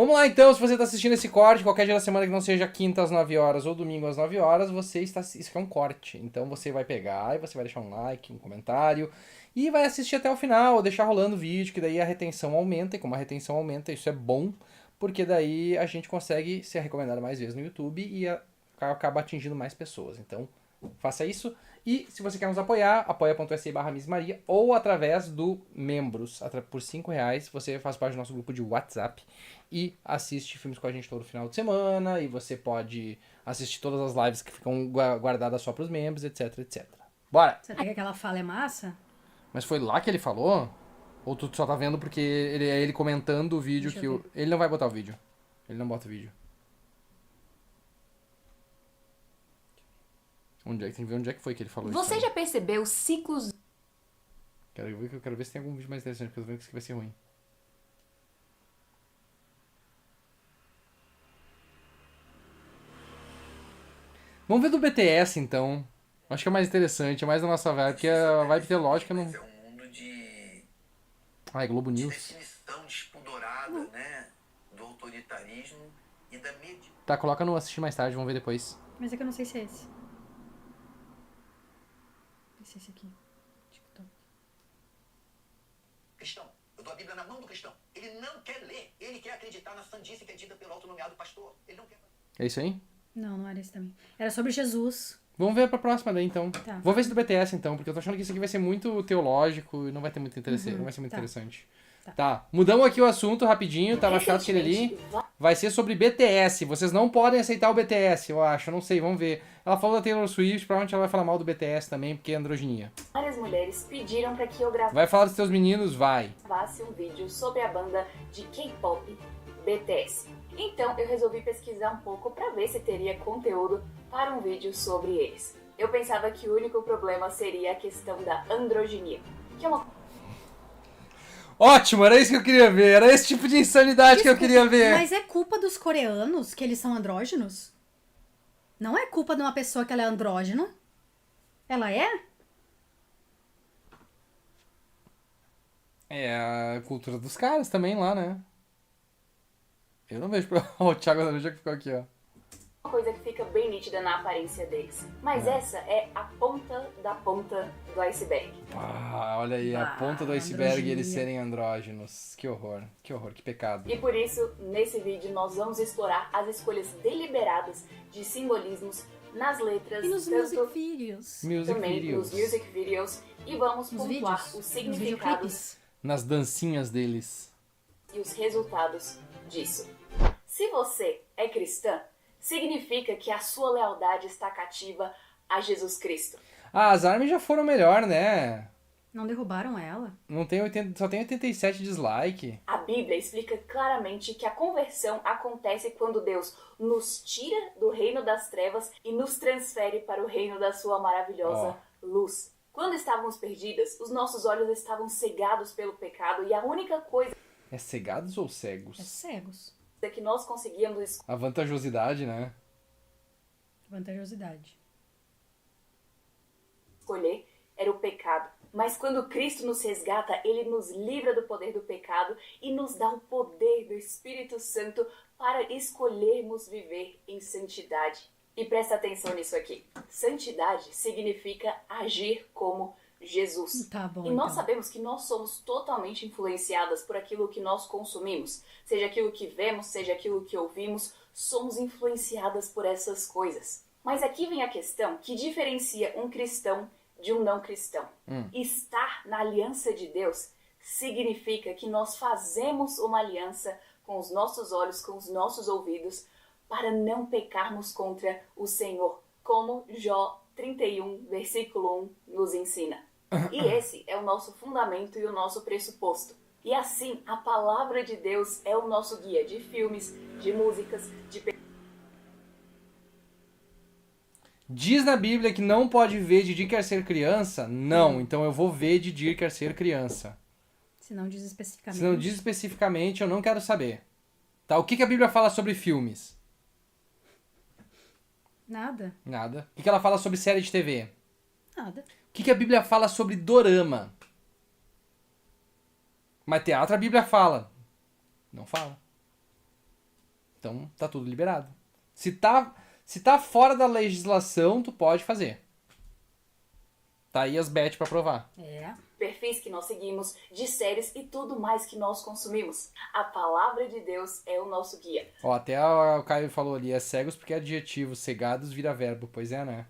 Vamos lá então, se você está assistindo esse corte, qualquer dia da semana que não seja quinta às 9 horas ou domingo às 9 horas, isso aqui é um corte. Então você vai pegar e você vai deixar um like, um comentário e vai assistir até o final, deixar rolando o vídeo, que daí a retenção aumenta, e como a retenção aumenta, isso é bom, porque daí a gente consegue ser recomendado mais vezes no YouTube e acaba atingindo mais pessoas. Então, faça isso. E se você quer nos apoiar, apoia.se/missmaria ou através do membros. Por R$5 você faz parte do nosso grupo de WhatsApp e assiste filmes com a gente todo final de semana. E você pode assistir todas as lives que ficam guardadas só para os membros, etc, etc. Bora! Você tem que aquela fala é massa? Mas foi lá que ele falou? Ou tu só tá vendo porque é ele comentando o vídeo que ele não vai botar o vídeo. Ele não bota o vídeo. Tem que ver onde é que foi que ele falou isso. Você já percebeu ciclos... Quero ver se tem algum vídeo mais interessante, porque eu tô vendo que isso aqui vai ser ruim. Vamos ver do BTS, então. Acho que é mais interessante, é mais da nossa vibe, porque a vibe teológica não... É um mundo de... Ah, é Globo News. definição despudorada, né? Do autoritarismo e da medida. Tá, coloca no assistir mais tarde, vamos ver depois. Mas é que eu não sei se é esse. Esse é esse aqui. TikTok. Cristão. Eu dou a Bíblia na mão do cristão. Ele não quer ler. Ele quer acreditar na sandice que é dita pelo autonomeado pastor. Ele não quer... É isso aí? Não era esse também. Era sobre Jesus. Vamos ver pra próxima daí, então. Tá. Vou ver esse do BTS, então, porque eu tô achando que isso aqui vai ser muito teológico e não vai ter muito interessante, não vai ser muito interessante. Tá, mudamos aqui o assunto rapidinho, tava chato aquele ali. Vai ser sobre BTS. Vocês não podem aceitar o BTS, eu acho, não sei, vamos ver. Ela falou da Taylor Swift, provavelmente ela vai falar mal do BTS também, porque é androginia. Várias mulheres pediram para que eu Vai falar dos teus meninos? Vai. gravasse um vídeo sobre a banda de K-pop BTS. Então eu resolvi pesquisar um pouco para ver se teria conteúdo para um vídeo sobre eles. Eu pensava que o único problema seria a questão da androginia, que é uma... Ótimo, era isso que eu queria ver, era esse tipo de insanidade que eu queria ver. Mas é culpa dos coreanos que eles são andrógenos? Não é culpa de uma pessoa que ela é andrógena? Ela é? É a cultura dos caras também lá, né? Eu não vejo problema. O Thiago da já que ficou aqui, ó. uma coisa que fica bem nítida na aparência deles. Mas essa é a ponta do iceberg. Ah, olha aí, a ponta do iceberg e eles serem andrógenos. Que horror, que pecado. E por isso, nesse vídeo, nós vamos explorar as escolhas deliberadas de simbolismos nas letras, E nos music videos. também nos music videos, e vamos Nos pontuar vídeos. os Nos significados videoclipes. Nas dancinhas deles. e os resultados disso. Se você é cristã, significa que a sua lealdade está cativa a Jesus Cristo. Ah, as armas já foram melhor, né? Não derrubaram ela? Não tem só tem 87 dislike. A Bíblia explica claramente que a conversão acontece quando Deus nos tira do reino das trevas e nos transfere para o reino da sua maravilhosa luz. Quando estávamos perdidas, os nossos olhos estavam cegados pelo pecado e a única coisa É cegados ou cegos? É cegos. que nós conseguíamos A vantajosidade, né? Vantajosidade. escolher era o pecado. Mas quando Cristo nos resgata, Ele nos livra do poder do pecado e nos dá o poder do Espírito Santo para escolhermos viver em santidade. E presta atenção nisso aqui. Santidade significa agir como Jesus. Tá bom, E nós então. sabemos que nós somos totalmente influenciadas por aquilo que nós consumimos. Seja aquilo que vemos, seja aquilo que ouvimos, somos influenciadas por essas coisas. Mas aqui vem a questão que diferencia um cristão de um não cristão. Estar na aliança de Deus significa que nós fazemos uma aliança com os nossos olhos, com os nossos ouvidos, para não pecarmos contra o Senhor, como Jó 31, versículo 1 nos ensina. E esse é o nosso fundamento e o nosso pressuposto. E assim, a palavra de Deus é o nosso guia de filmes, de músicas, de Diz na Bíblia que não pode ver Didi quer ser criança? Não, então eu vou ver Didi quer ser criança. Se não diz especificamente. Se não diz especificamente, eu não quero saber. Tá, o que a Bíblia fala sobre filmes? Nada. Nada. O que ela fala sobre série de TV? Nada. O que a Bíblia fala sobre dorama? Mas teatro a Bíblia fala. Não fala. Então, tá tudo liberado. Se tá fora da legislação, tu pode fazer. Tá aí as bets pra provar. É. Perfis que nós seguimos, de séries e tudo mais que nós consumimos. A palavra de Deus é o nosso guia. Ó, até o Caio falou ali, é cegos porque é adjetivo, cegados vira verbo. Pois é, né?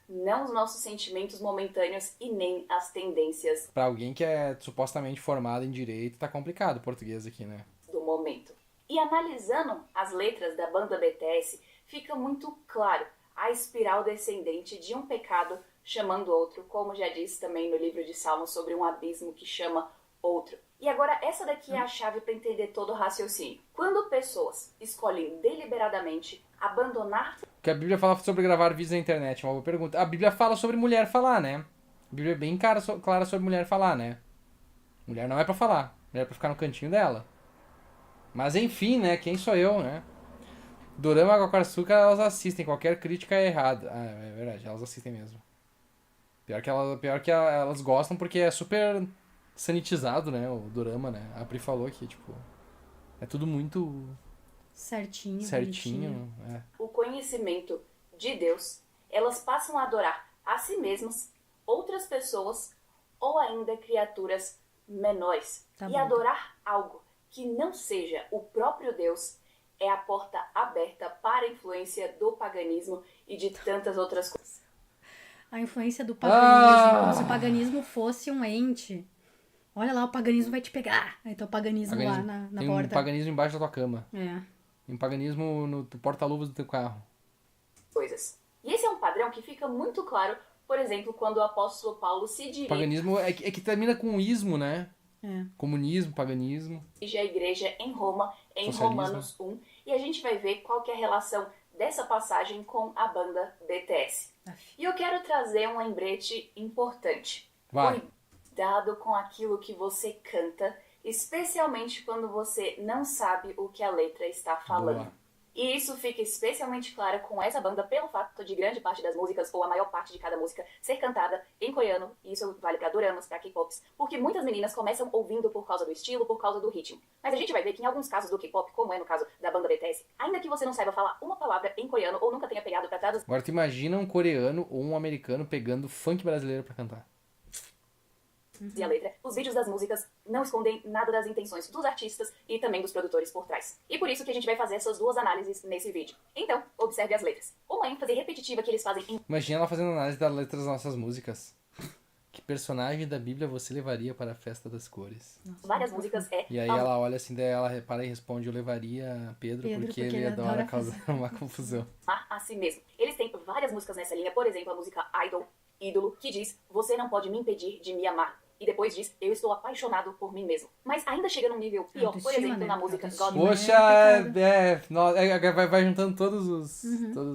Não os nossos sentimentos momentâneos e nem as tendências Pra alguém que é supostamente formado em direito, tá complicado o português aqui, né? do momento. E analisando as letras da banda BTS, fica muito claro a espiral descendente de um pecado chamando outro, como já disse também no livro de Salmos sobre um abismo que chama outro. E agora essa daqui é a chave para entender todo o raciocínio. Quando pessoas escolhem deliberadamente abandonar O que a Bíblia fala sobre gravar vídeos na internet, uma boa pergunta. A Bíblia fala sobre mulher falar, né? A Bíblia é bem clara sobre mulher falar, né? Mulher não é pra falar, mulher é pra ficar no cantinho dela. Mas enfim, né? Quem sou eu, né? Dorama com açúcar, elas assistem. Qualquer crítica é errada. Ah, é verdade, elas assistem mesmo. Pior que elas gostam porque é super sanitizado, né? O dorama, né? A Pri falou que, tipo, é tudo muito Certinho. certinho. É. o conhecimento de Deus, elas passam a adorar a si mesmas, outras pessoas ou ainda criaturas menores. Tá E bom. adorar algo que não seja o próprio Deus é a porta aberta para a influência do paganismo e de tantas outras coisas. A influência do paganismo. Ah! Como se o paganismo fosse um ente. Olha lá, o paganismo vai te pegar. Aí tá o paganismo lá na Tem porta. um paganismo embaixo da tua cama. É. Tem um paganismo no porta-luvas do teu carro. Coisas. E esse é um padrão que fica muito claro, por exemplo, quando o apóstolo Paulo se dirige Paganismo é que termina com ismo, né? É. Comunismo, paganismo. à igreja em Roma, em Socialismo. Romanos 1, e a gente vai ver qual que é a relação dessa passagem com a banda BTS. Aff. E eu quero trazer um lembrete importante. Vai. Cuidado com aquilo que você canta, especialmente quando você não sabe o que a letra está falando. Boa. E isso fica especialmente claro com essa banda pelo fato de grande parte das músicas, ou a maior parte de cada música, ser cantada em coreano, e isso vale pra doramas, pra K-pops, porque muitas meninas começam ouvindo por causa do estilo, por causa do ritmo. Mas a gente vai ver que em alguns casos do K-pop, como é no caso da banda BTS, ainda que você não saiba falar uma palavra em coreano ou nunca tenha pegado pra traduzir Agora tu imagina um coreano ou um americano pegando funk brasileiro pra cantar. a letra, os vídeos das músicas não escondem nada das intenções dos artistas e também dos produtores por trás. E por isso que a gente vai fazer essas duas análises nesse vídeo. Então, observe as letras. Uma ênfase repetitiva que eles fazem em Imagina ela fazendo análise das letras das nossas músicas. Que personagem da Bíblia você levaria para a festa das cores? várias músicas é E aí ela olha assim, daí ela repara e responde, eu levaria Pedro porque ele adora causar uma confusão. amar a si mesmo. Eles têm várias músicas nessa linha, por exemplo, a música Idol, Ídolo, que diz, você não pode me impedir de me amar. E depois diz, eu estou apaixonado por mim mesmo. Mas ainda chega num nível pior, por Autoestima, exemplo, né? na música Autoestima. God Poxa, vai juntando todos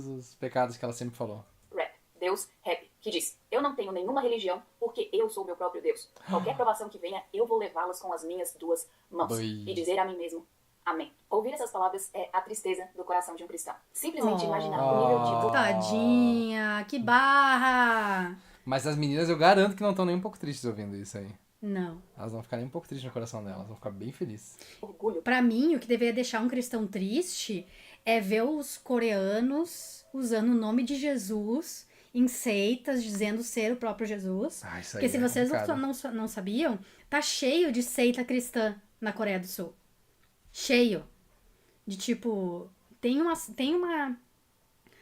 os pecados que ela sempre falou. Rap, Deus Rap, que diz, eu não tenho nenhuma religião porque eu sou meu próprio Deus. Qualquer provação que venha, eu vou levá-las com as minhas duas mãos. Oi. E dizer a mim mesmo, amém. Ouvir essas palavras é a tristeza do coração de um cristão. Simplesmente imaginar o nível de... Tadinha, que barra! Mas as meninas eu garanto que não estão nem um pouco tristes ouvindo isso aí. Não. Elas vão ficar nem um pouco tristes no coração delas, vão ficar bem felizes. orgulho Pra mim, o que deveria deixar um cristão triste é ver os coreanos usando o nome de Jesus em seitas, dizendo ser o próprio Jesus. Ah, isso aí Porque se é vocês complicado. não sabiam, tá cheio de seita cristã na Coreia do Sul. Cheio. De tipo, tem uma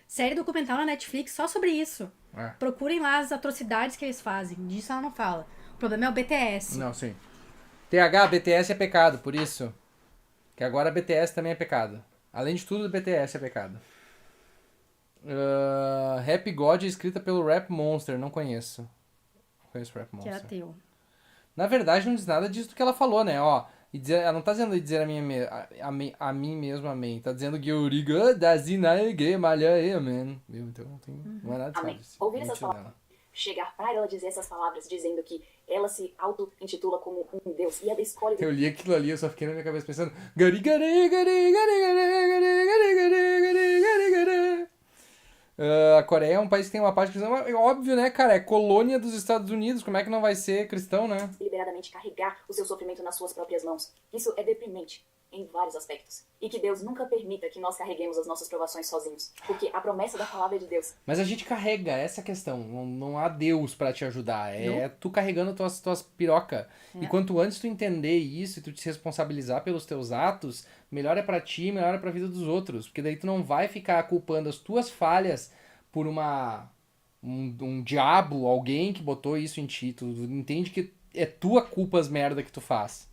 série documental na Netflix só sobre isso. É. Procurem lá as atrocidades que eles fazem. Disso ela não fala. O problema é o BTS. Não, sim. TH, BTS é pecado, por isso. Que agora BTS também é pecado. Além de tudo, BTS é pecado. Rap God é escrita pelo Rap Monster, não conheço. Não conheço o Rap Que é Monster. ateu. Na verdade, não diz nada disso do que ela falou, né? Ó, e dizer, ela não tá dizendo dizer a mim mesmo amém. Tá dizendo que Uriga da Zinaege malha amém. Viu? Então não é nada Amém. disso. Ouvir essas Mentira palavras. dela. Chegar para ela dizer essas palavras, dizendo que ela se auto-intitula como um Deus. E ela escolhe Eu li aquilo ali, eu só fiquei na minha cabeça pensando. Gari, gari, gari, gari, gari, gari, gari, gari, gari, gari, gari. A Coreia é um país que tem uma parte cristã. É óbvio, né, cara? É colônia dos Estados Unidos. Como é que não vai ser cristão, né? deliberadamente carregar o seu sofrimento nas suas próprias mãos. Isso é deprimente. em vários aspectos. E que Deus nunca permita que nós carreguemos as nossas provações sozinhos. Porque a promessa da palavra de Deus Mas a gente carrega, essa é a questão. Não há Deus pra te ajudar. É tu carregando tuas piroca. E quanto antes tu entender isso e tu te responsabilizar pelos teus atos, melhor é pra ti, melhor é pra vida dos outros. Porque daí tu não vai ficar culpando as tuas falhas por um diabo, alguém que botou isso em ti. Tu entende que é tua culpa as merda que tu faz.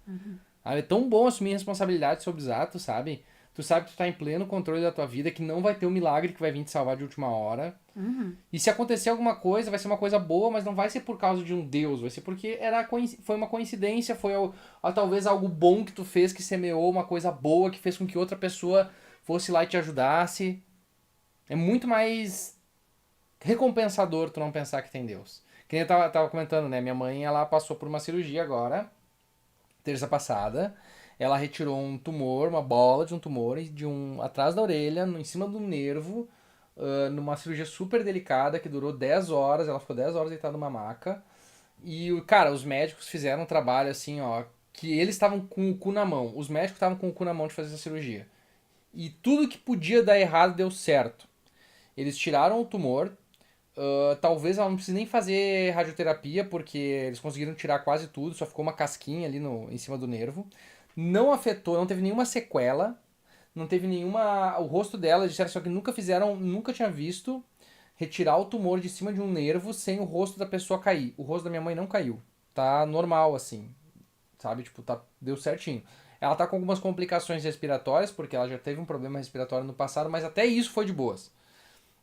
É tão bom assumir responsabilidade sobre os atos, sabe? Tu sabe que tu tá em pleno controle da tua vida, que não vai ter um milagre que vai vir te salvar de última hora. E se acontecer alguma coisa, vai ser uma coisa boa, mas não vai ser por causa de um Deus, vai ser porque foi uma coincidência, foi talvez algo bom que tu fez, que semeou uma coisa boa, que fez com que outra pessoa fosse lá e te ajudasse. É muito mais recompensador tu não pensar que tem Deus. Que nem eu tava comentando, né? Minha mãe, ela passou por uma cirurgia agora, terça passada. Ela retirou um tumor, uma bola de um tumor atrás da orelha, em cima do nervo, numa cirurgia super delicada que durou 10 horas. Ela ficou 10 horas deitada numa maca. E, cara, os médicos fizeram um trabalho assim, ó, que eles estavam com o cu na mão. Os médicos estavam com o cu na mão de fazer essa cirurgia. E tudo que podia dar errado deu certo. Eles tiraram o tumor. Talvez ela não precise nem fazer radioterapia, porque eles conseguiram tirar quase tudo, só ficou uma casquinha ali em cima do nervo. Não afetou, não teve nenhuma sequela, não teve nenhuma... O rosto dela, disseram só que nunca tinha visto retirar o tumor de cima de um nervo sem o rosto da pessoa cair. O rosto da minha mãe não caiu. Tá normal, assim, sabe? Tipo, deu certinho. Ela tá com algumas complicações respiratórias, porque ela já teve um problema respiratório no passado, mas até isso foi de boas.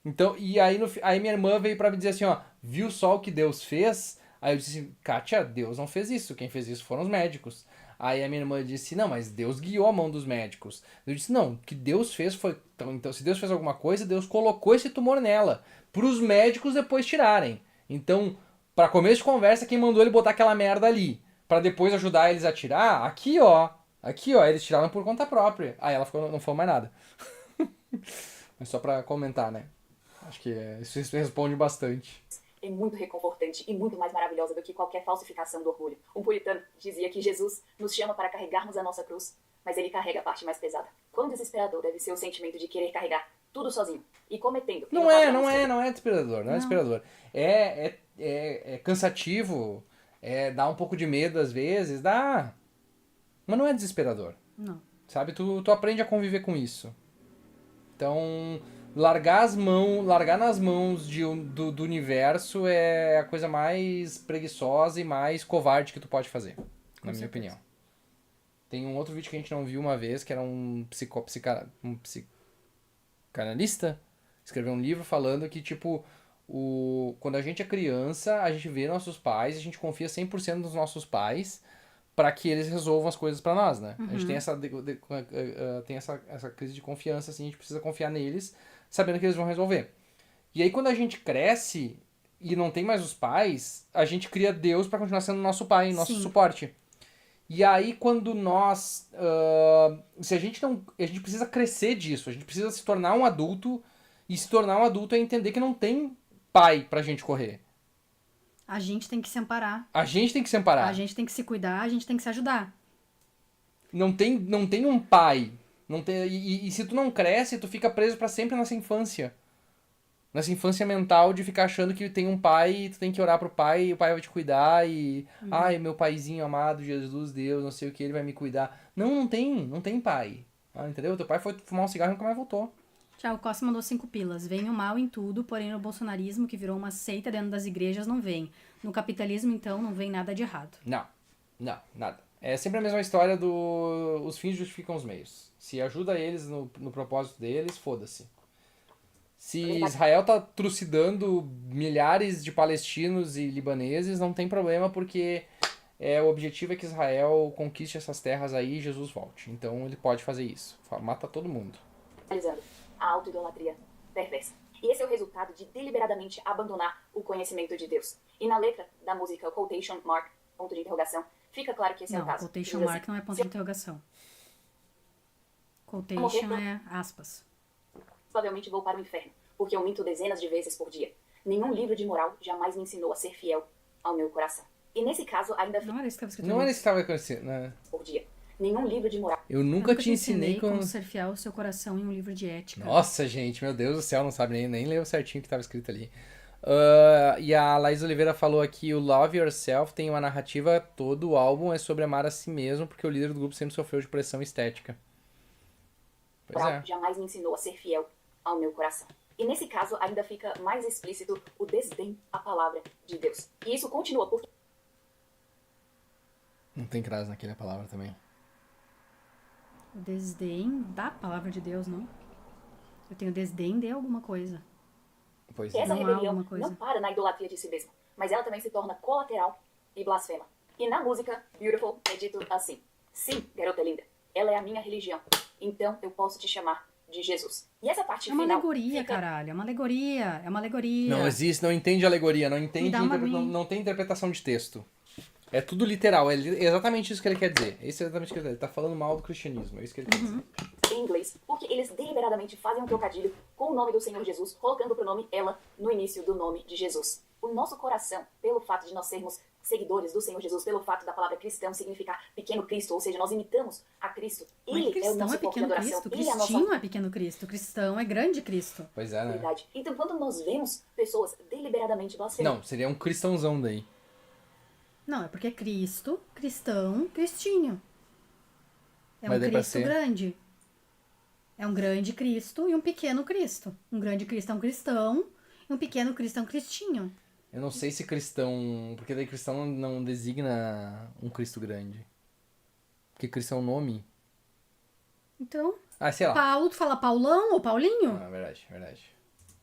Então, e aí, aí minha irmã veio pra me dizer assim, ó, viu só o que Deus fez? Aí eu disse, Kátia, Deus não fez isso, quem fez isso foram os médicos. Aí a minha irmã disse, não, mas Deus guiou a mão dos médicos. Eu disse, não, o que Deus fez foi... Então, se Deus fez alguma coisa, Deus colocou esse tumor nela, pros médicos depois tirarem. Então, pra começo de conversa, quem mandou ele botar aquela merda ali, pra depois ajudar eles a tirar, aqui, ó, eles tiraram por conta própria. Aí ela não falou mais nada. Mas só pra comentar, né? Acho que isso responde bastante. é muito reconfortante e muito mais maravilhosa do que qualquer falsificação do orgulho. Um puritano dizia que Jesus nos chama para carregarmos a nossa cruz, mas ele carrega a parte mais pesada. Quão desesperador deve ser o sentimento de querer carregar tudo sozinho e cometendo... Não é desesperador, não é desesperador. É cansativo, dá um pouco de medo às vezes, dá... Mas não é desesperador. Não. Sabe, tu aprende a conviver com isso. Então... Largar nas mãos do universo é a coisa mais preguiçosa e mais covarde que tu pode fazer, na minha opinião. Tem um outro vídeo que a gente não viu uma vez, que era um psicanalista, escreveu um livro falando que, tipo, quando a gente é criança, a gente vê nossos pais, a gente confia 100% nos nossos pais para que eles resolvam as coisas para nós, né? Uhum. A gente tem essa crise de confiança, assim, a gente precisa confiar neles, sabendo que eles vão resolver. E aí quando a gente cresce e não tem mais os pais, a gente cria Deus para continuar sendo nosso pai, nosso suporte. E aí quando nós... se a gente não... A gente precisa crescer disso, a gente precisa se tornar um adulto, e se tornar um adulto é entender que não tem pai pra gente correr. A gente tem que se amparar. A gente tem que se amparar. A gente tem que se cuidar, a gente tem que se ajudar. Não tem um pai. Não tem, e se tu não cresce, tu fica preso pra sempre nessa infância. Nessa infância mental de ficar achando que tem um pai e tu tem que orar pro pai e o pai vai te cuidar e... Ai, meu paizinho amado, Jesus, Deus, não sei o que, ele vai me cuidar. Não tem pai. Entendeu? Teu pai foi fumar um cigarro e nunca mais voltou. Thiago Costa mandou 5 pilas. Vem o mal em tudo, porém no bolsonarismo, que virou uma seita dentro das igrejas, não vem. No capitalismo, então, não vem nada de errado. Não, nada. É sempre a mesma história os fins justificam os meios. Se ajuda eles no propósito deles, foda-se. Se Israel tá trucidando milhares de palestinos e libaneses, não tem problema, porque o objetivo é que Israel conquiste essas terras aí e Jesus volte. Então ele pode fazer isso. Mata todo mundo. A autoidolatria perversa. E esse é o resultado de deliberadamente abandonar o conhecimento de Deus. E na letra da música Quotation Mark, ponto de interrogação, fica claro que esse é o caso. Quotation mark não é ponto de interrogação. Quotation é aspas. Provavelmente vou para o inferno, porque eu minto dezenas de vezes por dia. Nenhum livro de moral jamais me ensinou a ser fiel ao meu coração. E nesse caso ainda... Não era isso que estava escrito. Não era isso que estava acontecendo, né? Por dia. nenhum livro de moral. Eu nunca te ensinei como ser fiel ao seu coração em um livro de ética. Nossa, gente, meu Deus do céu, não sabe nem ler certinho o que estava escrito ali. E a Laís Oliveira falou aqui, o Love Yourself tem uma narrativa, todo o álbum é sobre amar a si mesmo, porque o líder do grupo sempre sofreu de pressão estética. Pois é. Jamais me ensinou a ser fiel ao meu coração. E nesse caso, ainda fica mais explícito o desdém à palavra de Deus. E isso continua porque... Não tem crase naquela palavra também. O desdém da palavra de Deus, não? Eu tenho desdém de alguma coisa. Pois é. Essa Não há rebelião alguma coisa. não para na idolatria de si mesma, mas ela também se torna colateral e blasfema. E na música Beautiful é dito assim: sim, garota linda, ela é a minha religião, então eu posso te chamar de Jesus. E essa parte É uma final alegoria, fica... caralho. É uma alegoria. É uma alegoria. Não existe, não entende alegoria, não entende, não tem interpretação de texto. É tudo literal, é exatamente isso que ele quer dizer. Isso é exatamente o que ele quer dizer. Ele tá falando mal do cristianismo, é isso que ele quer dizer. em inglês, porque eles deliberadamente fazem um trocadilho com o nome do Senhor Jesus, colocando o pronome ela no início do nome de Jesus. O nosso coração, pelo fato de nós sermos seguidores do Senhor Jesus, pelo fato da palavra cristão significar pequeno Cristo, ou seja, nós imitamos a Cristo. Ele é o nosso foco de adoração. Ele é a nossa Cristinho é pequeno Cristo. Cristão é grande Cristo. Pois é, né? verdade. Então, quando nós vemos pessoas deliberadamente blasfemando... Não, seria um cristãozão daí. Não, é porque é Cristo, cristão, cristinho. É Mas um daí pra Cristo ser- grande. É um grande Cristo e um pequeno Cristo. Um grande cristão cristão e um pequeno cristão cristinho. Eu não sei se cristão... Porque daí cristão não designa um Cristo grande. Porque cristão é um nome. Então, Ah, sei lá. Paulo, tu fala Paulão ou Paulinho? Ah, verdade, verdade.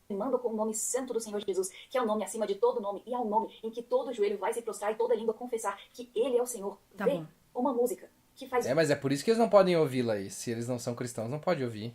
Manda com o nome santo do Senhor Jesus, que é o nome acima de todo nome, e é o nome em que todo joelho vai se prostrar e toda língua confessar que Ele é o Senhor. Tá Vê bom. uma música que faz É, mas é por isso que eles não podem ouvi-la aí. Se eles não são cristãos, não pode ouvir.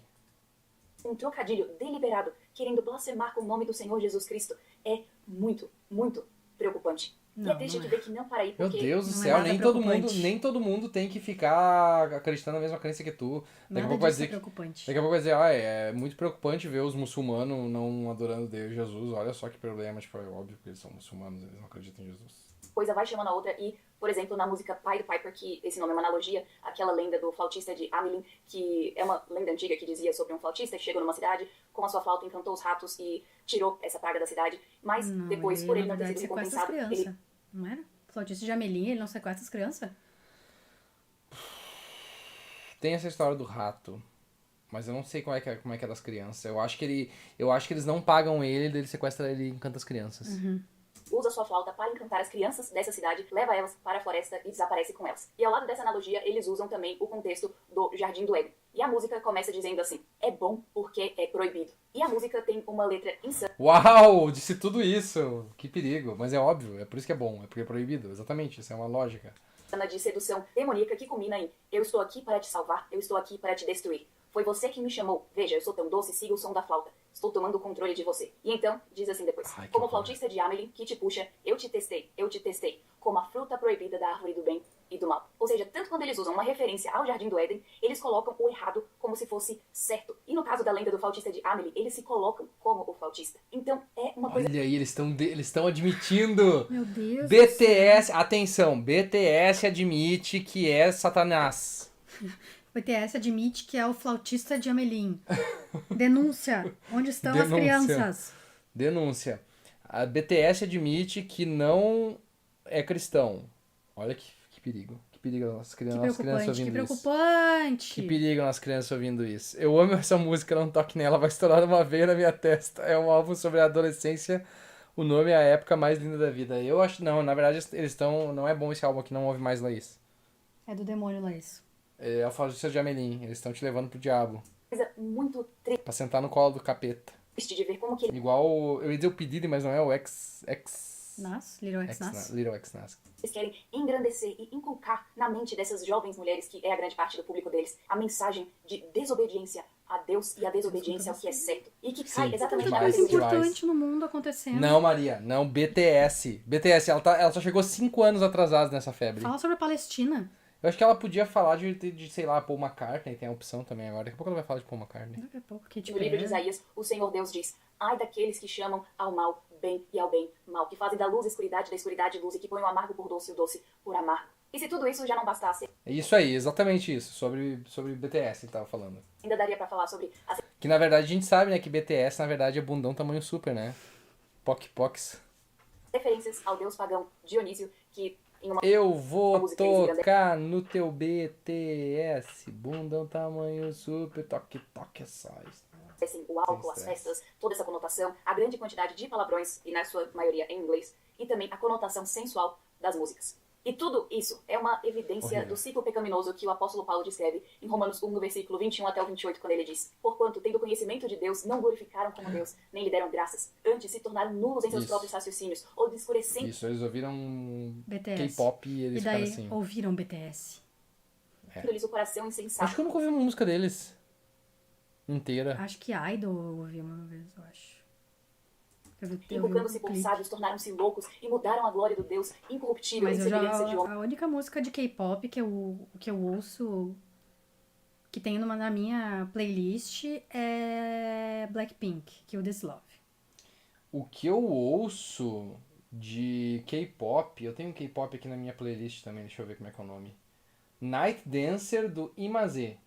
um trocadilho deliberado, querendo blasfemar com o nome do Senhor Jesus Cristo, é muito, muito preocupante. E Não, é triste não de é. ver que não para aí, Meu porque... Deus do não é céu, nada preocupante. nem todo mundo tem que ficar acreditando na mesma crença que tu. Daqui a Nada pouco vai disso é dizer que... preocupante. Daqui a pouco vai dizer, é muito preocupante ver os muçulmanos não adorando Deus, Jesus. Olha só que problema, tipo, é óbvio que eles são muçulmanos, eles não acreditam em Jesus. coisa vai chamando a outra e, por exemplo, na música Pied Piper, que esse nome é uma analogia àquela lenda do flautista de Amelin, que é uma lenda antiga que dizia sobre um flautista que chegou numa cidade, com a sua flauta encantou os ratos e tirou essa praga da cidade, mas Não, depois, ele, por ele na não ter verdade, sido sequestra as recompensado, crianças. ele... Não era? O flautista de Amelinha, ele não sequestra as crianças? Tem essa história do rato, mas eu não sei como é que é das crianças. Eu acho que eles não pagam ele sequestra ele e encanta as crianças. usa sua flauta para encantar as crianças dessa cidade, leva elas para a floresta e desaparece com elas. E ao lado dessa analogia, eles usam também o contexto do Jardim do Éden. E a música começa dizendo assim, é bom porque é proibido. E a música tem uma letra insana Uau, disse tudo isso. Que perigo, mas é óbvio, é por isso que é bom, é porque é proibido, exatamente, isso é uma lógica. de sedução demoníaca que culmina em eu estou aqui para te salvar, eu estou aqui para te destruir. Foi você que me chamou. Veja, eu sou tão doce, siga o som da flauta. Estou tomando o controle de você. E então, diz assim depois. Ai, que Como horror. flautista de Amelin, que te puxa, eu te testei, como a fruta proibida da árvore do bem e do mal. Ou seja, tanto quando eles usam uma referência ao Jardim do Éden, eles colocam o errado como se fosse certo. E no caso da lenda do flautista de Amelin, eles se colocam como o flautista. Então, é uma coisa... Olha aí, eles estão admitindo. Meu Deus. BTS, atenção, BTS admite que é Satanás. BTS admite que é o flautista de Amelim. Denúncia. Onde estão as Denúncia. crianças? Denúncia. A BTS admite que não é cristão. Olha que perigo. Que perigo as Que crianças preocupante, ouvindo que isso. preocupante. Que perigo as crianças ouvindo isso. Eu amo essa música, não toque nela, vai estourar uma veia na minha testa. É um álbum sobre a adolescência. O nome é a época mais linda da vida. Eu acho, não, na verdade eles estão, não é bom esse álbum aqui, não ouve mais Laís. É do demônio, Laís. É o Flautista de Amelim, eles estão te levando pro diabo. coisa muito Pra sentar no colo do capeta. triste de ver como que Igual, eu ia dizer o pedido, mas não é o Nas? Little X Nas? Little X Nas. eles querem engrandecer e inculcar na mente dessas jovens mulheres, que é a grande parte do público deles, a mensagem de desobediência a Deus e a desobediência ao que é certo. E que cai Sim. exatamente Tanta na coisa Demais, base demais. importante no mundo acontecendo. Não, Maria, não, BTS. BTS, ela só chegou 5 anos atrasada nessa febre. Fala sobre a Palestina. Eu acho que ela podia falar de sei lá, Paul McCartney, tem a opção também agora. Daqui a pouco ela vai falar de Paul McCartney. Daqui a pouco, Katy No livro de Perry. Isaías, o Senhor Deus diz, ai daqueles que chamam ao mal bem e ao bem mal, que fazem da luz escuridade, da escuridade luz, e que põem o amargo por doce e o doce por amargo. E se tudo isso já não bastasse, É isso aí, exatamente isso. Sobre BTS ele tava falando. ainda daria pra falar sobre as Que na verdade a gente sabe, né, que BTS na verdade é bundão tamanho super, né? Pox. referências ao deus pagão Dionísio, que em uma Eu vou música eles tocar no teu BTS, bundão tamanho super, toque só. assim, o álcool, as estresse. festas, toda essa conotação, a grande quantidade de palavrões, e na sua maioria em inglês, e também a conotação sensual das músicas. E tudo isso é uma evidência Horrível. do ciclo pecaminoso que o apóstolo Paulo descreve em Romanos 1, no versículo 21 até o 28, quando ele diz: Porquanto, tendo conhecimento de Deus, não glorificaram como Deus, nem lhe deram graças. Antes se tornaram nulos em seus Isso. próprios raciocínios, obscurecendo Isso, eles ouviram BTS. K-pop e eles E daí ficaram assim. ouviram BTS. lhes o coração insensato. Acho que eu nunca ouvi uma música deles inteira. Acho que Idol eu ouvi uma vez, eu acho. Eu vi Invocando-se o por clipe. sábios, tornaram-se loucos e mudaram a glória do Deus incorruptível Mas em eu já, semelhança de homem. a única música de K-pop que eu ouço, que tem na minha playlist, é Blackpink, Kill This Love. O que eu ouço de K-pop, eu tenho K-pop aqui na minha playlist também, deixa eu ver como é que é o nome. Night Dancer do Imaze.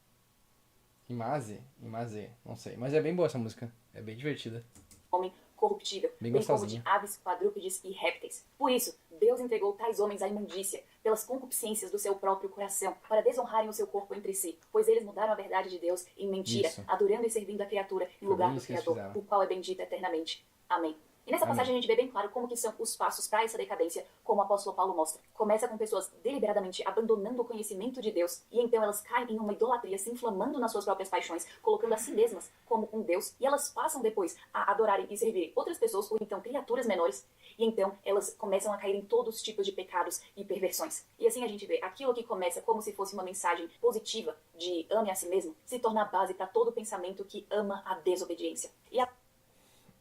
Imaze, não sei. Mas é bem boa essa música, é bem divertida. Homem corruptível, Bem bem como gostosinha. de aves, quadrúpedes e répteis. Por isso, Deus entregou tais homens à imundícia, pelas concupiscências do seu próprio coração, para desonrarem o seu corpo entre si, pois eles mudaram a verdade de Deus em mentira, Isso. adorando e servindo a criatura em Foi lugar bem do isso que eles Criador, fizeram. o qual é bendito eternamente. Amém. E nessa Amém. passagem a gente vê bem claro como que são os passos para essa decadência, como o apóstolo Paulo mostra. Começa com pessoas deliberadamente abandonando o conhecimento de Deus, e então elas caem em uma idolatria, se inflamando nas suas próprias paixões, colocando a si mesmas como um Deus, e elas passam depois a adorarem e servirem outras pessoas, ou então criaturas menores, e então elas começam a cair em todos os tipos de pecados e perversões. E assim a gente vê aquilo que começa como se fosse uma mensagem positiva de ame a si mesmo, se torna a base para todo pensamento que ama a desobediência. E a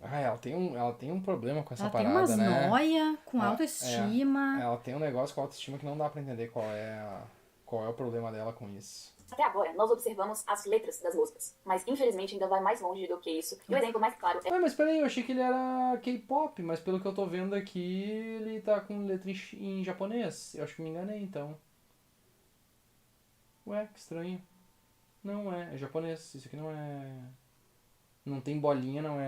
Ah, ela tem um problema com essa Ela tem parada, umas né? noia com Ah, autoestima. Ela tem um negócio com autoestima que não dá pra entender qual é o problema dela com isso. até agora, nós observamos as letras das músicas, mas infelizmente ainda vai mais longe do que isso. E o exemplo mais claro é Ué, mas peraí, eu achei que ele era K-pop, mas pelo que eu tô vendo aqui, ele tá com letra em japonês. Eu acho que me enganei, então. Ué, que estranho. Não é japonês. Isso aqui não é... Não tem bolinha, não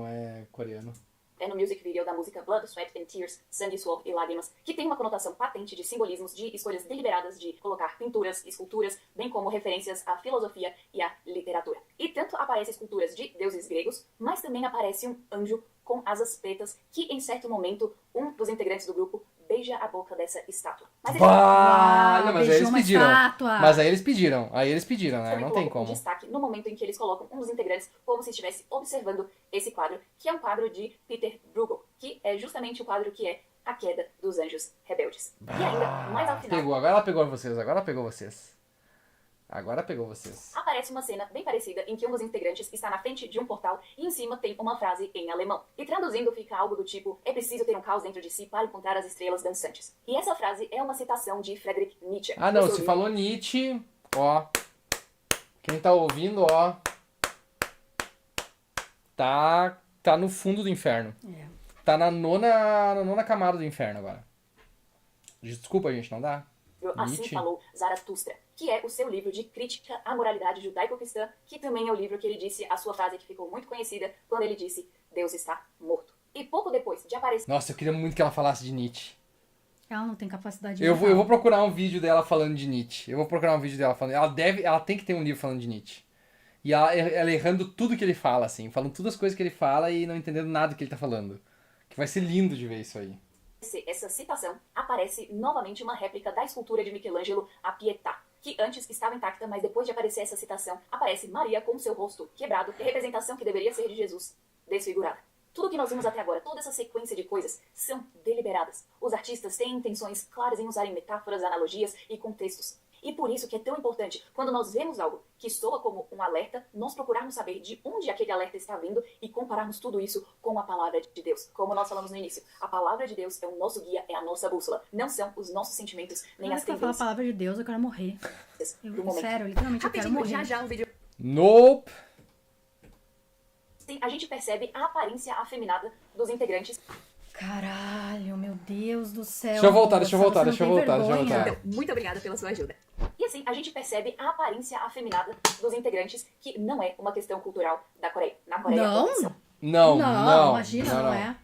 é coreano. no music video da música Blood, Sweat and Tears, Sangue, Suor e Lágrimas, que tem uma conotação patente de simbolismos, de escolhas deliberadas de colocar pinturas, esculturas, bem como referências à filosofia e à literatura. E tanto aparecem esculturas de deuses gregos, mas também aparece um anjo com asas pretas que, em certo momento, um dos integrantes do grupo beija a boca dessa estátua. Mas Bah! Não, mas aí beijou eles uma pediram. estátua. Mas aí eles pediram, né? também Não tem colocam um como. destaque no momento em que eles colocam um dos integrantes como se estivesse observando esse quadro, que é um quadro de Peter Bruegel, que é justamente o quadro que é a queda dos anjos rebeldes. E ainda, mais ao final, Pegou, agora ela pegou vocês. aparece uma cena bem parecida em que um dos integrantes está na frente de um portal e em cima tem uma frase em alemão. E traduzindo fica algo do tipo: é preciso ter um caos dentro de si para encontrar as estrelas dançantes. E essa frase é uma citação de Friedrich Nietzsche. Ah, não, do seu se livro falou Nietzsche, ó. Quem tá ouvindo, ó. Tá no fundo do inferno. É. Tá na nona camada do inferno agora. Desculpa, gente, não dá? Assim Nietzsche. Falou Zaratustra, que é o seu livro de crítica à moralidade judaico-cristã, que também é o livro que ele disse a sua frase que ficou muito conhecida quando ele disse: Deus está morto. E pouco depois de aparecer Nossa, eu queria muito que ela falasse de Nietzsche. Ela não tem capacidade Eu mental. vou procurar um vídeo dela falando de Nietzsche. Ela tem que ter um livro falando de Nietzsche. E ela errando tudo que ele fala, assim. Falando todas as coisas que ele fala e não entendendo nada que ele tá falando. Que vai ser lindo de ver isso aí. essa citação, aparece novamente uma réplica da escultura de Michelangelo, a Pietà, que antes estava intacta, mas depois de aparecer essa citação, aparece Maria com seu rosto quebrado, e a representação que deveria ser de Jesus, desfigurada. Tudo que nós vimos até agora, toda essa sequência de coisas, são deliberadas. Os artistas têm intenções claras em usarem metáforas, analogias e contextos. E por isso que é tão importante, quando nós vemos algo que soa como um alerta, nós procurarmos saber de onde aquele alerta está vindo e compararmos tudo isso com a palavra de Deus. Como nós falamos no início, a palavra de Deus é o nosso guia, é a nossa bússola. Não são os nossos sentimentos, nem Toda as vez que eu falo a tendências palavra de Deus, eu quero morrer. do momento. Sério, literalmente eu quero morrer. o vídeo. Nope. Sim, a gente percebe a aparência afeminada dos integrantes Caralho, meu Deus do céu. Deixa eu voltar, moça, deixa eu voltar, você não deixa eu tem voltar, deixa eu vergonha? voltar. Então, muito obrigada pela sua ajuda. E assim, a gente percebe a aparência afeminada dos integrantes, que não é uma questão cultural da Coreia. Na Coreia, Não? a proteção Não, imagina, não é.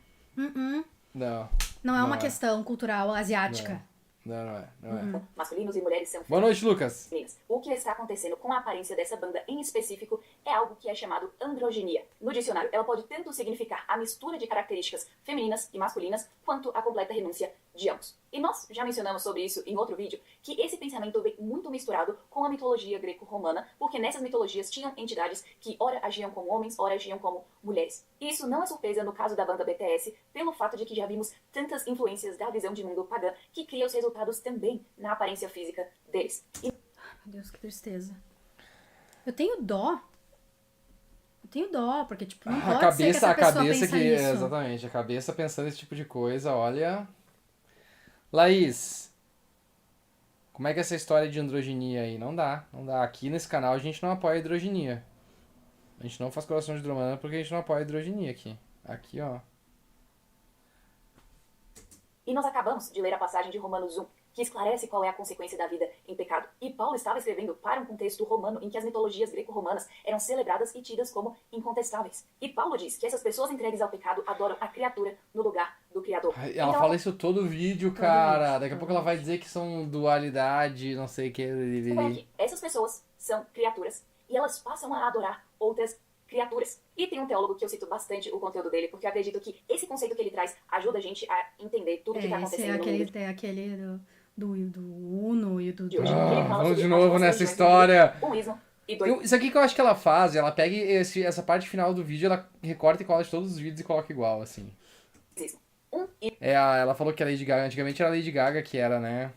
Não, Não é uma é. questão cultural asiática. não é, não é. masculinos e mulheres são Boa noite, Lucas. femininas. O que está acontecendo com a aparência dessa banda em específico é algo que é chamado androginia. No dicionário, ela pode tanto significar a mistura de características femininas e masculinas, quanto a completa renúncia de ambos. E nós já mencionamos sobre isso em outro vídeo, que esse pensamento vem muito misturado com a mitologia greco-romana, porque nessas mitologias tinham entidades que ora agiam como homens, ora agiam como mulheres. E isso não é surpresa no caso da banda BTS, pelo fato de que já vimos tantas influências da visão de mundo pagã que cria os resultados também na aparência física deles. E Meu Deus, que tristeza. Eu tenho dó. Eu tenho dó, porque, tipo, não A pode ser que essa pessoa cabeça pensa que. isso. Exatamente, a cabeça pensando esse tipo de coisa, olha. Laís, como é que é essa história de androginia aí? Não dá, não dá. Aqui nesse canal a gente não apoia a hidroginia. A gente não faz coração de dromana porque a gente não apoia a hidroginia aqui. Aqui, ó. E nós acabamos de ler a passagem de Romanos 1, que esclarece qual é a consequência da vida em pecado. E Paulo estava escrevendo para um contexto romano em que as mitologias greco-romanas eram celebradas e tidas como incontestáveis. E Paulo diz que essas pessoas entregues ao pecado adoram a criatura no lugar do Criador. Ela Então, fala isso todo vídeo, cara. vídeo, Daqui a todo pouco ela vai dizer que são dualidade, não sei o que. suponha que essas pessoas são criaturas e elas passam a adorar outras criaturas. E tem um teólogo que eu cito bastante o conteúdo dele, porque eu acredito que esse conceito que ele traz ajuda a gente a entender tudo o que está Esse acontecendo é no mundo aquele do Uno e do... de hoje. Ele fala Vamos sobre de as novo duas nessa religiões, história. um ismo e dois. Isso aqui que eu acho que ela faz, ela pega essa parte final do vídeo, ela recorta e cola de todos os vídeos e coloca igual, assim. Um Ela falou que a Lady Gaga, antigamente era a Lady Gaga que era, né?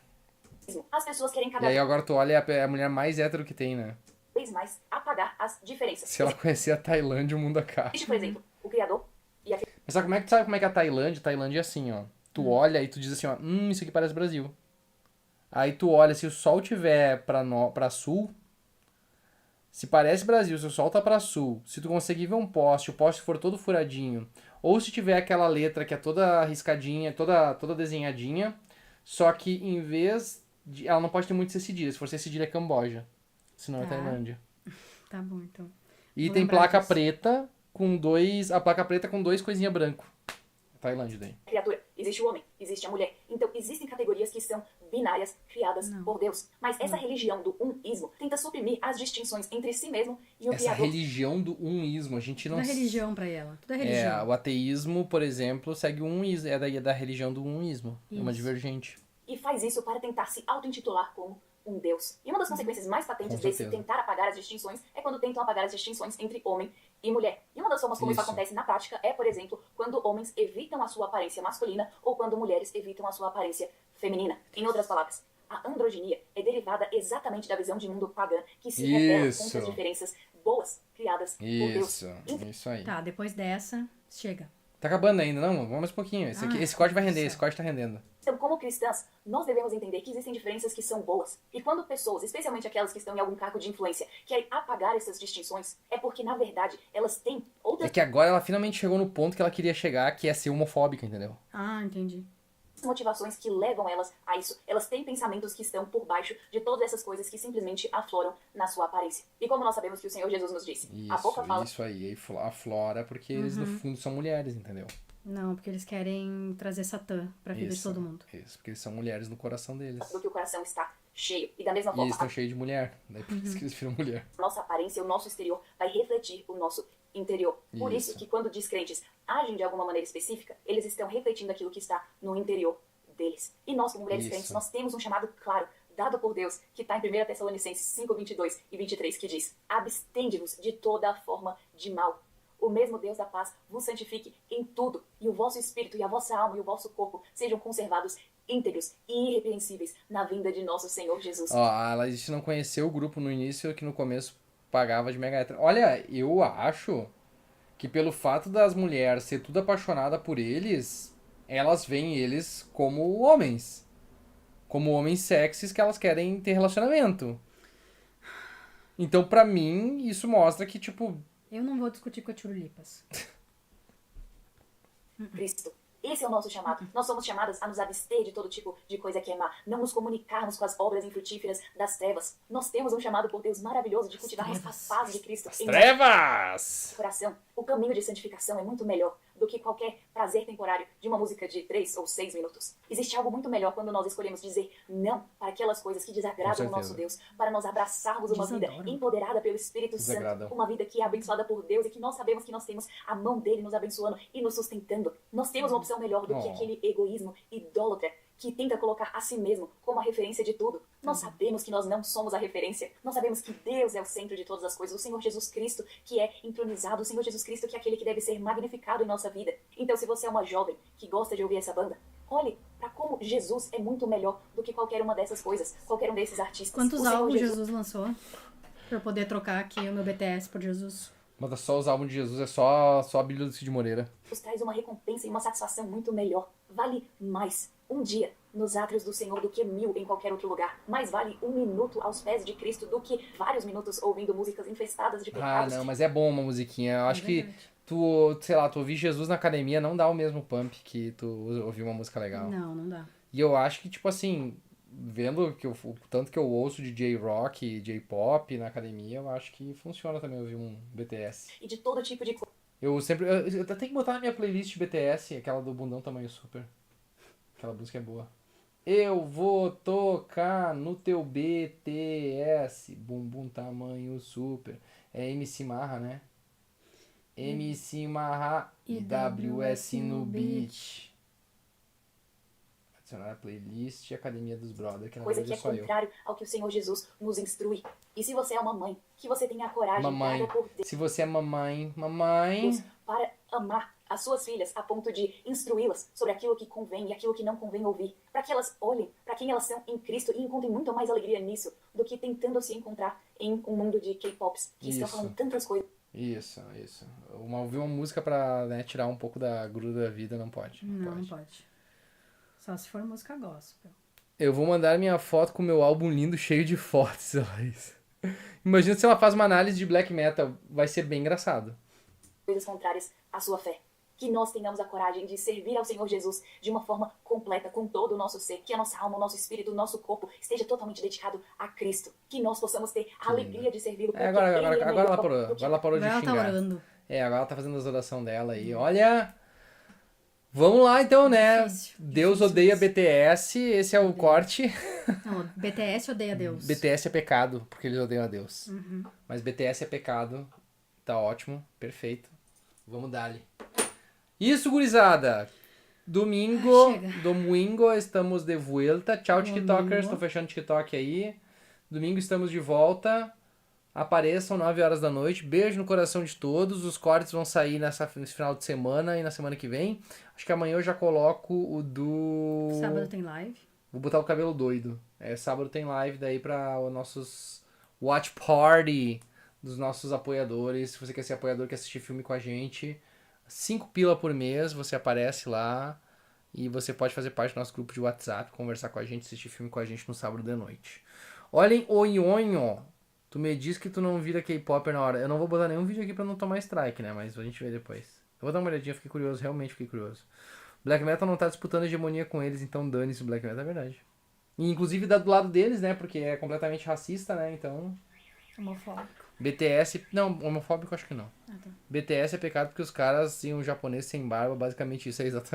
ismo. As pessoas querem E cada aí agora tu olha, é a mulher mais hétero que tem, né? vez mais apagar as diferenças. Se ela conhecer a Tailândia, o mundo acaba. Existe, por exemplo, o Criador e a Mas sabe como é que é a Tailândia? Tailândia é assim, ó. Tu olha e tu diz assim, ó, isso aqui parece Brasil. Aí tu olha, se o sol tiver pra sul, se parece Brasil, se o sol tá pra sul, se tu conseguir ver um poste, o poste for todo furadinho, ou se tiver aquela letra que é toda riscadinha, toda desenhadinha, só que em vez de... Ela não pode ter muito C cedilha, se for C cedilha é Camboja, senão é Tá. Tailândia. Tá bom, então. E Vou tem lembrar placa disso. preta com dois... A placa preta com dois coisinha branco. Tailândia daí. criatura. Existe o homem, existe a mulher. Então, existem categorias que são binárias, criadas por Deus. Mas essa religião do unismo tenta suprimir as distinções entre si mesmo e o Essa Criador. religião do unismo, a gente não... Tudo é religião pra ela. Tudo é religião. o ateísmo, por exemplo, segue o unismo, é da religião do unismo. É uma Isso. divergente. E faz isso para tentar se auto-intitular como um Deus. E uma das consequências mais patentes Com desse certeza. tentar apagar as distinções é quando tentam apagar as distinções entre homem e mulher. E uma das formas como isso Isso. acontece na prática é, por exemplo, quando homens evitam a sua aparência masculina ou quando mulheres evitam a sua aparência feminina. Em outras palavras, a androginia é derivada exatamente da visão de mundo pagã que se revela Isso. contra as diferenças boas criadas por Deus. Isso aí. Tá, depois dessa, chega. Tá acabando ainda, não? Vamos mais um pouquinho. Esse corte vai render, esse corte tá rendendo. Então, como cristãs, nós devemos entender que existem diferenças que são boas. E quando pessoas, especialmente aquelas que estão em algum cargo de influência, querem apagar essas distinções, é porque, na verdade, elas têm É outras que agora ela finalmente chegou no ponto que ela queria chegar, que é ser homofóbica, entendeu? Ah, entendi. motivações que levam elas a isso. Elas têm pensamentos que estão por baixo de todas essas coisas que simplesmente afloram na sua aparência. E como nós sabemos que o Senhor Jesus nos disse, a boca fala Isso aí. Aí aflora porque eles no fundo são mulheres, entendeu? Não, porque eles querem trazer Satã pra vida de todo mundo. Isso, porque eles são mulheres no coração deles. do que o coração está cheio. E da mesma E forma, eles estão cheios de mulher. Daí por isso que eles viram mulher. a nossa aparência, o nosso exterior, vai refletir o nosso interior. Por isso Isso. que quando descrentes agem de alguma maneira específica, eles estão refletindo aquilo que está no interior deles. E nós, como mulheres Isso. crentes, nós temos um chamado claro, dado por Deus, que está em 1 Tessalonicenses 5, 22 e 23, que diz: abstende-vos de toda a forma de mal. O mesmo Deus da paz vos santifique em tudo, e o vosso espírito, e a vossa alma, e o vosso corpo sejam conservados íntegros e irrepreensíveis na vinda de nosso Senhor Jesus. Ó, a Laís não conheceu o grupo no início, que no começo pagava de mega hétero. Olha, eu acho que pelo fato das mulheres ser tudo apaixonada por eles, elas veem eles como homens. Como homens sexys que elas querem ter relacionamento. Então, pra mim, isso mostra que, tipo, Eu não vou discutir com a Churulipas. Cristo Esse é o nosso chamado. Nós somos chamadas a nos abster de todo tipo de coisa que é má, não nos comunicarmos com as obras infrutíferas das trevas. Nós temos um chamado por Deus maravilhoso de cultivarmos a paz de Cristo em nosso Trevas! coração. O caminho de santificação é muito melhor do que qualquer prazer temporário de uma música de 3 ou 6 minutos. Existe algo muito melhor quando nós escolhemos dizer não para aquelas coisas que desagradam o nosso Deus, para nós abraçarmos uma vida empoderada pelo Espírito Desagradam. Santo, uma vida que é abençoada por Deus e que nós sabemos que nós temos a mão dele nos abençoando e nos sustentando. Nós temos uma opção melhor do que aquele egoísmo idólatra que tenta colocar a si mesmo como a referência de tudo. Nós sabemos que nós não somos a referência. Nós sabemos que Deus é o centro de todas as coisas. O Senhor Jesus Cristo que é entronizado. O Senhor Jesus Cristo que é aquele que deve ser magnificado em nossa vida. Então, se você é uma jovem que gosta de ouvir essa banda, olhe para como Jesus é muito melhor do que qualquer uma dessas coisas, qualquer um desses artistas. Quantos O Senhor álbuns Jesus lançou? Pra eu poder trocar aqui o meu BTS por Jesus. Manda só os álbuns de Jesus, é só a Bíblia do Cid Moreira. Deus traz uma recompensa e uma satisfação muito melhor. Vale mais um dia nos átrios do Senhor do que 1000 em qualquer outro lugar. Mais vale 1 minuto aos pés de Cristo do que vários minutos ouvindo músicas infestadas de Ah, pecados. não, mas é bom uma musiquinha. Eu acho que verdade. tu, sei lá, tu ouvir Jesus na academia não dá o mesmo pump que tu ouvir uma música legal. Não, não dá. E eu acho que, tipo assim, vendo que o tanto que eu ouço de J-Rock e J-Pop na academia, eu acho que funciona também ouvir um BTS. E de todo tipo de coisa. Eu tenho que botar na minha playlist BTS, aquela do Bundão Tamanho Super. Aquela música é boa. Eu vou tocar no teu BTS, Bumbum Tamanho Super. É MC Marra, né? MC Marra e WS no beat. Adicionar a playlist Academia dos Brothers, que na Coisa que verdade é é só eu. contrário ao que o Senhor Jesus nos instrui. E se você é uma mãe, que você tenha a coragem Mamãe, dada por se você é mamãe, Deus para amar as suas filhas a ponto de instruí-las sobre aquilo que convém e aquilo que não convém ouvir. Para que elas olhem para quem elas são em Cristo e encontrem muito mais alegria nisso do que tentando se encontrar em um mundo de K-pops que estão Isso. falando tantas coisas. Isso. Ouvir uma música pra, né, tirar um pouco da gruda da vida não pode. Não pode. Só se for música gospel. Eu vou mandar minha foto com o meu álbum lindo, cheio de fotos, Laís. Imagina se ela faz uma análise de black metal. Vai ser bem engraçado. Coisas contrárias à sua fé. Que nós tenhamos a coragem de servir ao Senhor Jesus de uma forma completa, com todo o nosso ser. Que a nossa alma, o nosso espírito, o nosso corpo esteja totalmente dedicado a Cristo. Que nós possamos ter a alegria de servi-lo. porque Agora Ele é ela melhor parou. do que Agora ela parou de Agora ela tá xingar. orando. Agora ela tá fazendo as orações dela aí. Olha... Vamos lá então, né? Difícil, Deus difícil odeia isso. BTS, esse é o corte. Não, BTS odeia Deus. BTS é pecado, porque eles odeiam a Deus. Uhum. Mas BTS é pecado. Tá ótimo, perfeito. Vamos dar-lhe. Isso, gurizada. Domingo, estamos de volta. Tchau, TikTokers. Tô fechando o TikTok aí. Domingo estamos de volta. Apareçam 9 horas da noite. Beijo no coração de todos. Os cortes vão sair nesse final de semana e na semana que vem. Acho que amanhã eu já coloco o do... Sábado tem live. Vou botar o cabelo doido. Sábado tem live daí para os nossos watch party dos nossos apoiadores. Se você quer ser apoiador, quer assistir filme com a gente, 5 pila por mês, você aparece lá e você pode fazer parte do nosso grupo de WhatsApp, conversar com a gente, assistir filme com a gente no sábado de noite. Olhem o Nhonho. Tu me diz que tu não vira K-Popper na hora. Eu não vou botar nenhum vídeo aqui pra não tomar strike, né? Mas a gente vê depois. Eu vou dar uma olhadinha, fiquei curioso, realmente fiquei curioso. Black Metal não tá disputando hegemonia com eles, então dane-se o Black Metal, é verdade. E inclusive dá do lado deles, né? Porque é completamente racista, né? Então... Homofóbico. BTS... Não, homofóbico acho que não. Ah, tá. BTS é pecado porque os caras iam um japonês sem barba, basicamente isso é exatamente.